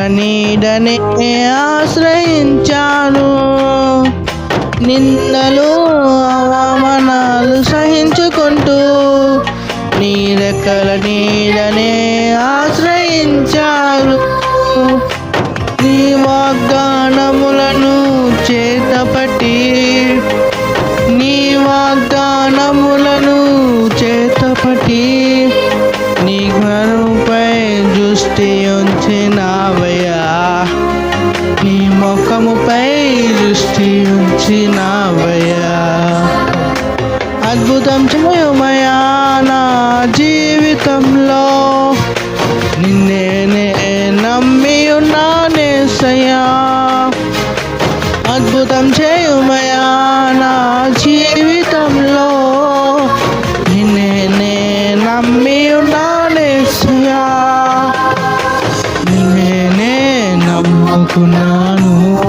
నీడనే ఆశ్రయించాను. నిందలు అవమానాలు సహించుకుంటూ నీ రెక్కల నీడనే ఆశ్రయించాను. నీ వాగ్దానములను చేతపట్టి నీ వాగ్దానములను చేతపట్టి నీ ఘనముపై దృష్టి ఉంచినావయ్యా. నీ ముఖముపై దృష్టి ఉంచినావయ్యా. అద్భుతం చేయమయ్యా నా జీవితంలో. నిన్నే నమ్మి ఉన్నానేసయ్యా. అద్భుతం చేయమయ్యా నా జీవితంలో. నిన్నే నమ్మి ఉన్నానేసయ్యా. నిన్నే నమ్ముకున్నాను.